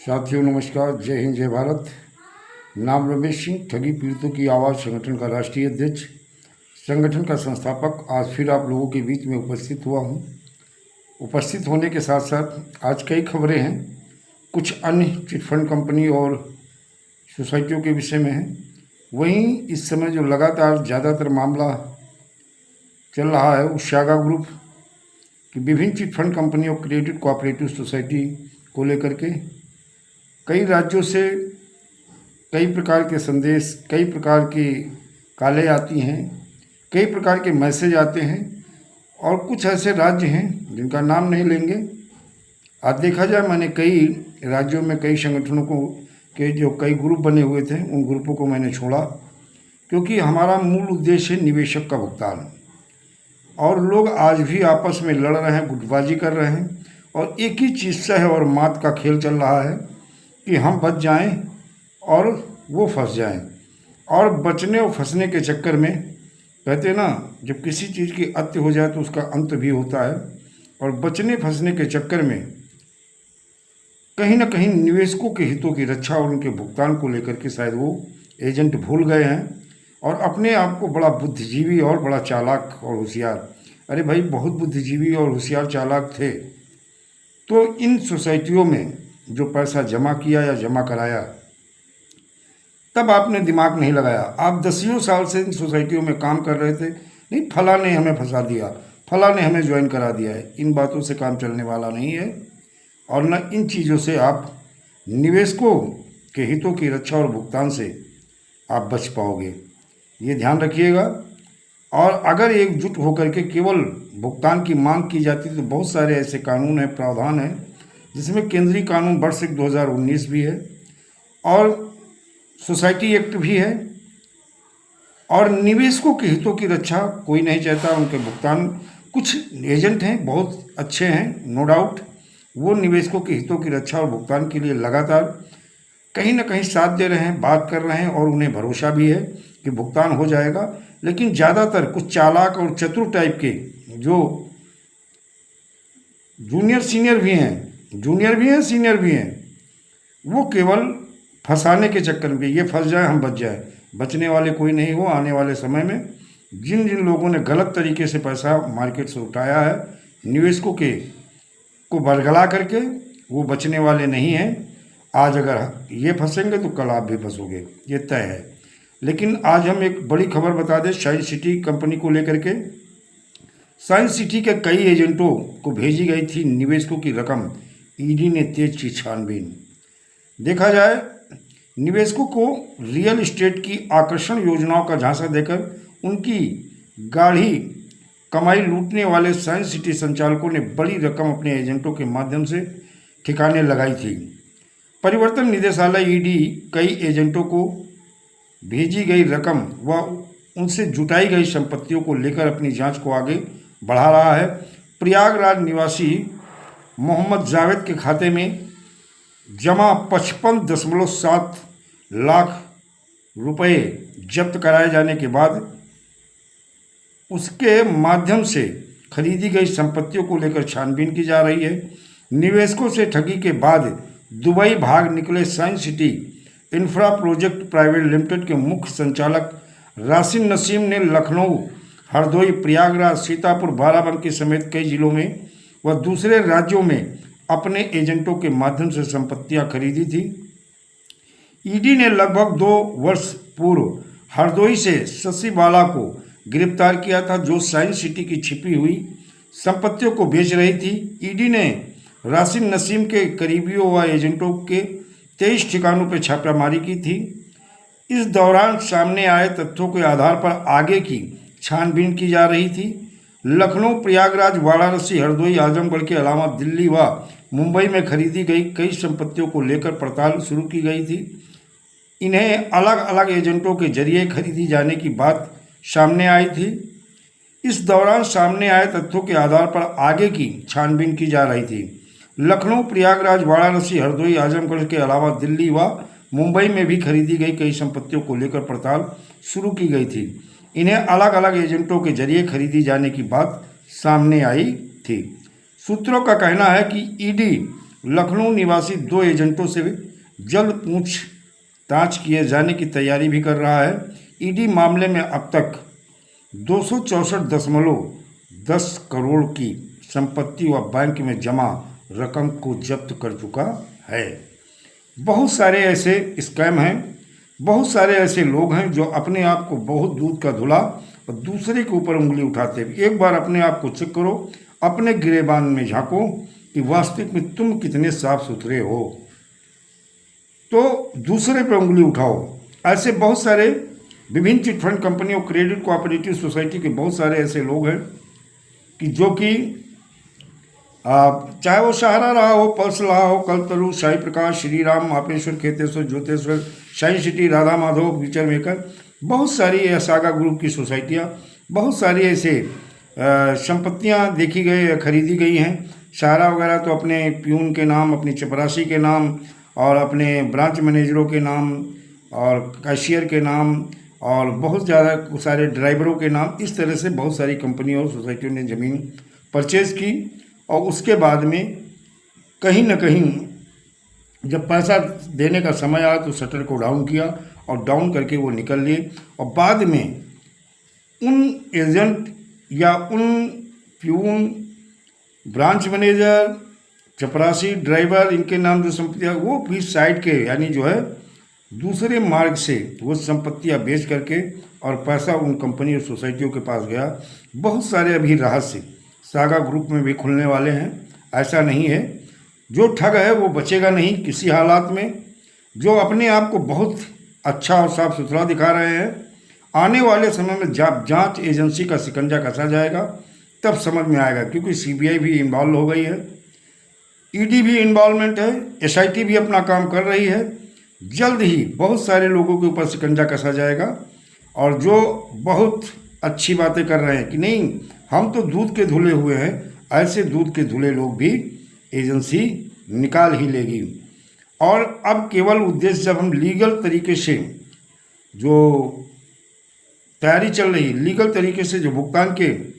साथियों नमस्कार, जय हिंद जय भारत। नाम रमेश सिंह, ठगी पीड़ितों की आवाज़ संगठन का राष्ट्रीय अध्यक्ष, संगठन का संस्थापक आज फिर आप लोगों के बीच में उपस्थित हुआ हूं। उपस्थित होने के साथ साथ आज कई खबरें हैं, कुछ अन्य चिटफंड कंपनी और सोसाइटियों के विषय में हैं। वहीं इस समय जो लगातार ज़्यादातर मामला चल रहा है उशागा ग्रुप की विभिन्न चिटफंड कंपनी और क्रेडिट कोऑपरेटिव सोसाइटी को लेकर के कई राज्यों से कई प्रकार के संदेश, कई प्रकार की कालें आती हैं, कई प्रकार के मैसेज आते हैं और कुछ ऐसे राज्य हैं जिनका नाम नहीं लेंगे। आज देखा जाए, मैंने कई राज्यों में कई संगठनों को के जो कई ग्रुप बने हुए थे उन ग्रुपों को मैंने छोड़ा, क्योंकि हमारा मूल उद्देश्य है निवेशक का भुगतान। और लोग आज भी आपस में लड़ रहे हैं, गुटबाजी कर रहे हैं और एक ही चीज़ से है और मात का खेल चल रहा है कि हम बच जाएं और वो फंस जाएं। और बचने और फंसने के चक्कर में कहते हैं ना, जब किसी चीज़ की अत्य हो जाए तो उसका अंत भी होता है। और बचने फंसने के चक्कर में कहीं ना कहीं निवेशकों के हितों की रक्षा और उनके भुगतान को लेकर के शायद वो एजेंट भूल गए हैं और अपने आप को बड़ा बुद्धिजीवी और बड़ा चालाक और होशियार, अरे भाई बहुत बुद्धिजीवी और होशियार चालाक थे तो इन सोसाइटियों में जो पैसा जमा किया या जमा कराया, तब आपने दिमाग नहीं लगाया। आप दसियों साल से इन सोसाइटियों में काम कर रहे थे, नहीं फला ने हमें फंसा दिया, फला ने हमें ज्वाइन करा दिया है। इन बातों से काम चलने वाला नहीं है और न इन चीज़ों से आप निवेशकों के हितों की रक्षा और भुगतान से आप बच पाओगे, ये ध्यान रखिएगा। और अगर एकजुट होकर के केवल भुगतान की मांग की जाती तो बहुत सारे ऐसे कानून हैं, प्रावधान हैं, जिसमें केंद्रीय कानून वर्ष 2019 भी है और सोसाइटी एक्ट भी है। और निवेशकों के हितों की रक्षा कोई नहीं चाहता, उनके भुगतान। कुछ एजेंट हैं बहुत अच्छे हैं, नो डाउट, वो निवेशकों के हितों की रक्षा और भुगतान के लिए लगातार कहीं ना कहीं साथ दे रहे हैं, बात कर रहे हैं और उन्हें भरोसा भी है कि भुगतान हो जाएगा। लेकिन ज़्यादातर कुछ चालाक और चतुर टाइप के जो जूनियर सीनियर भी हैं सीनियर भी हैं, वो केवल फंसाने के चक्कर में ये फंस जाए हम बच जाए, बचने वाले कोई नहीं हो। आने वाले समय में जिन जिन लोगों ने गलत तरीके से पैसा मार्केट से उठाया है निवेशकों के को बरगला करके, वो बचने वाले नहीं हैं। आज अगर ये फंसेंगे तो कल आप भी फंसोगे, ये तय है। लेकिन आज हम एक बड़ी खबर बता दें साइंस सिटी कंपनी को लेकर के। साइंस सिटी के कई एजेंटों को भेजी गई थी निवेशकों की रकम, ईडी ने तेज की छानबीन। देखा जाए, निवेशकों को रियल एस्टेट की आकर्षण योजनाओं का झांसा देकर उनकी गाढ़ी कमाई लूटने वाले साइंस सिटी संचालकों ने बड़ी रकम अपने एजेंटों के माध्यम से ठिकाने लगाई थी। परिवर्तन निदेशालय ईडी कई एजेंटों को भेजी गई रकम व उनसे जुटाई गई संपत्तियों को लेकर अपनी जांच को आगे बढ़ा रहा है। प्रयागराज निवासी मोहम्मद जावेद के खाते में जमा 55.7 लाख रुपए जब्त कराए जाने के बाद उसके माध्यम से खरीदी गई संपत्तियों को लेकर छानबीन की जा रही है। निवेशकों से ठगी के बाद दुबई भाग निकले science city infra project private limited के मुख्य संचालक राशिद नसीम ने लखनऊ, हरदोई, प्रयागराज, सीतापुर, बाराबंकी समेत कई जिलों में व दूसरे राज्यों में अपने एजेंटों के माध्यम से संपत्तियां खरीदी थी। ईडी ने लगभग 2 वर्ष पूर्व हरदोई से शशि बाला को गिरफ्तार किया था, जो साइंस सिटी की छिपी हुई संपत्तियों को बेच रही थी। ईडी ने राशिद नसीम के करीबियों व एजेंटों के 23 ठिकानों पर छापेमारी की थी। इस दौरान सामने आए तथ्यों के आधार पर आगे की छानबीन की जा रही थी। लखनऊ, प्रयागराज, वाराणसी, हरदोई, आजमगढ़ के अलावा दिल्ली व मुंबई में खरीदी गई कई संपत्तियों को लेकर पड़ताल शुरू की गई थी। इन्हें अलग अलग एजेंटों के जरिए खरीदी जाने की बात सामने आई थी। इस दौरान सामने आए तथ्यों के आधार पर आगे की छानबीन की जा रही थी। लखनऊ, प्रयागराज, वाराणसी, हरदोई, आजमगढ़ के अलावा दिल्ली व मुंबई में भी खरीदी गई कई संपत्तियों को लेकर पड़ताल शुरू की गई थी। इन्हें अलग अलग एजेंटों के जरिए खरीदी जाने की बात सामने आई थी। सूत्रों का कहना है कि ईडी लखनऊ निवासी 2 एजेंटों से जल्द पूछताछ किए जाने की तैयारी भी कर रहा है। ईडी मामले में अब तक 264.10 करोड़ की संपत्ति व बैंक में जमा रकम को जब्त कर चुका है। बहुत सारे ऐसे स्कैम हैं, बहुत सारे ऐसे लोग हैं जो अपने आप को बहुत दूध का धुला और दूसरे के ऊपर उंगली उठाते हैं। एक बार अपने आप को चेक करो, अपने गिरेबान में झांको कि वास्तविक में तुम कितने साफ सुथरे हो, तो दूसरे पर उंगली उठाओ। ऐसे बहुत सारे विभिन्न चिटफंड कंपनियों, क्रेडिट कोऑपरेटिव सोसाइटी के बहुत सारे ऐसे लोग हैं कि जो कि चाहे वो सहारा रहा हो, पल्स रहा हो, Kalpataru, Sai Prakash, Shri Ram, Mapeshwar, Kheteshwar, Jyoteshwar, science city, Radha Madhav, feature maker, बहुत सारी सागा ग्रुप की सोसाइटियाँ, बहुत सारी ऐसे संपत्तियाँ देखी गई, खरीदी गई हैं। सहारा वगैरह तो अपने प्यून के नाम, अपनी चपरासी के नाम और अपने ब्रांच मैनेजरों के नाम और कैशियर के नाम और बहुत ज़्यादा सारे ड्राइवरों के नाम, इस तरह से बहुत सारी कंपनियों और सोसाइटियों ने ज़मीन परचेज़ की और उसके बाद में कहीं ना कहीं जब पैसा देने का समय आया तो शटर को डाउन किया और डाउन करके वो निकल लिए और बाद में उन एजेंट या उन प्यून, ब्रांच मैनेजर, चपरासी, ड्राइवर, इनके नाम जो संपत्तियाँ वो भी साइड के यानी जो है दूसरे मार्ग से वो संपत्तियाँ बेच करके और पैसा उन कंपनी और सोसाइटियों के पास गया। बहुत सारे अभी रहस्य सागा ग्रुप में भी खुलने वाले हैं। ऐसा नहीं है, जो ठग है वो बचेगा नहीं किसी हालात में। जो अपने आप को बहुत अच्छा और साफ सुथरा दिखा रहे हैं, आने वाले समय में जब जांच एजेंसी का शिकंजा कसा जाएगा तब समझ में आएगा, क्योंकि सीबीआई भी इन्वॉल्व हो गई है, ईडी भी इन्वॉल्वमेंट है, एसआईटी भी अपना काम कर रही है। जल्द ही बहुत सारे लोगों के ऊपर शिकंजा कसा जाएगा और जो बहुत अच्छी बातें कर रहे हैं कि नहीं हम तो दूध के धुले हुए हैं, ऐसे दूध के धुले लोग भी एजेंसी निकाल ही लेगी। और अब केवल उद्देश्य, जब हम लीगल तरीके से जो तैयारी चल रही है, लीगल तरीके से जो भुगतान के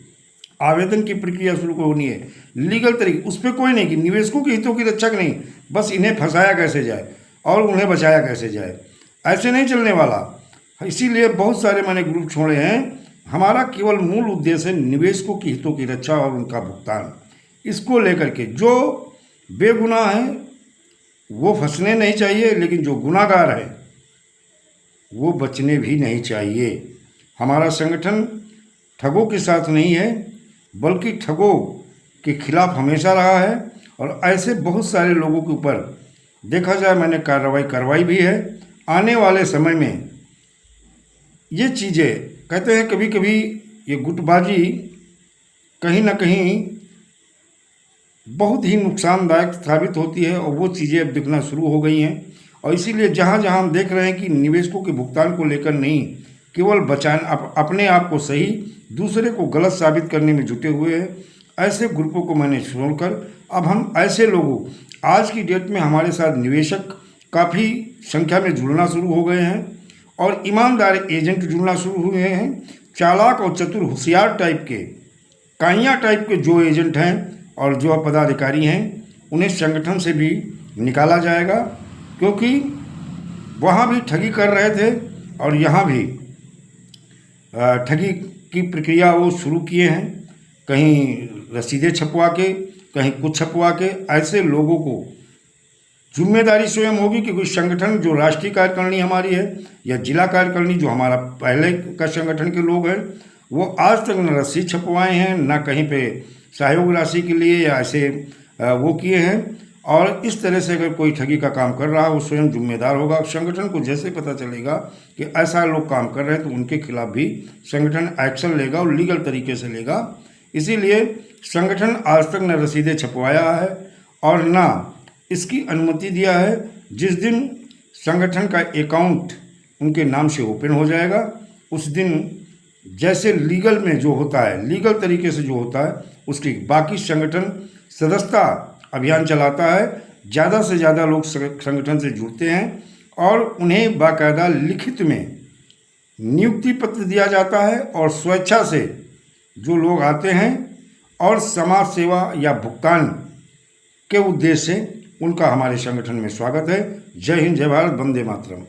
आवेदन की प्रक्रिया शुरू होनी है, लीगल तरीके, उस पर कोई नहीं कि निवेशकों के हितों की रक्षा नहीं, बस इन्हें फंसाया कैसे जाए और उन्हें बचाया कैसे जाए, ऐसे नहीं चलने वाला। इसीलिए बहुत सारे मैंने ग्रुप छोड़े हैं। हमारा केवल मूल उद्देश्य है निवेशकों के हितों की रक्षा और उनका भुगतान। इसको लेकर के जो बेगुनाह हैं वो फंसने नहीं चाहिए, लेकिन जो गुनाहगार हैं वो बचने भी नहीं चाहिए। हमारा संगठन ठगों के साथ नहीं है, बल्कि ठगों के खिलाफ हमेशा रहा है और ऐसे बहुत सारे लोगों के ऊपर देखा जाए मैंने कार्रवाई करवाई भी है। आने वाले समय में ये चीज़ें, कहते हैं कभी कभी ये गुटबाजी कहीं ना कहीं बहुत ही नुकसानदायक साबित होती है और वो चीज़ें अब दिखना शुरू हो गई हैं। और इसीलिए जहाँ जहाँ हम देख रहे हैं कि निवेशकों के भुगतान को लेकर नहीं, केवल अपने आप को सही, दूसरे को गलत साबित करने में जुटे हुए हैं, ऐसे ग्रुपों को मैंने छोड़कर अब हम ऐसे लोगों, आज की डेट में हमारे साथ निवेशक काफ़ी संख्या में जुड़ना शुरू हो गए हैं और ईमानदार एजेंट जुड़ना शुरू हुए हैं। चालाक और चतुर होशियार टाइप के, काइयाँ टाइप के जो एजेंट हैं और जो पदाधिकारी हैं, उन्हें संगठन से भी निकाला जाएगा, क्योंकि वहाँ भी ठगी कर रहे थे और यहाँ भी ठगी की प्रक्रिया वो शुरू किए हैं। कहीं रसीदें छपवा के, कहीं कुछ छपवा के। ऐसे लोगों को जिम्मेदारी स्वयं होगी कि कोई संगठन जो राष्ट्रीय कार्यकारिणी हमारी है या जिला कार्यकारिणी जो हमारा पहले का संगठन के लोग हैं, वो आज तक न रसीद छपवाए हैं, ना कहीं पे सहयोग राशि के लिए या ऐसे वो किए हैं। और इस तरह से अगर कोई ठगी का काम कर रहा है वो स्वयं जिम्मेदार होगा। संगठन को जैसे पता चलेगा कि ऐसा लोग काम कर रहे हैं तो उनके खिलाफ भी संगठन एक्शन लेगा और लीगल तरीके से लेगा। इसीलिए संगठन आज तक न रसीदें छपवाया है और ना इसकी अनुमति दिया है। जिस दिन संगठन का अकाउंट उनके नाम से ओपन हो जाएगा, उस दिन जैसे लीगल में जो होता है, लीगल तरीके से जो होता है, उसकी बाकी संगठन सदस्यता अभियान चलाता है। ज़्यादा से ज़्यादा लोग संगठन से जुड़ते हैं और उन्हें बाकायदा लिखित में नियुक्ति पत्र दिया जाता है और स्वेच्छा से जो लोग आते हैं और समाज सेवा या भुगतान के उद्देश्य से उनका हमारे संगठन में स्वागत है। जय हिंद, जय भारत, वंदे मातरम।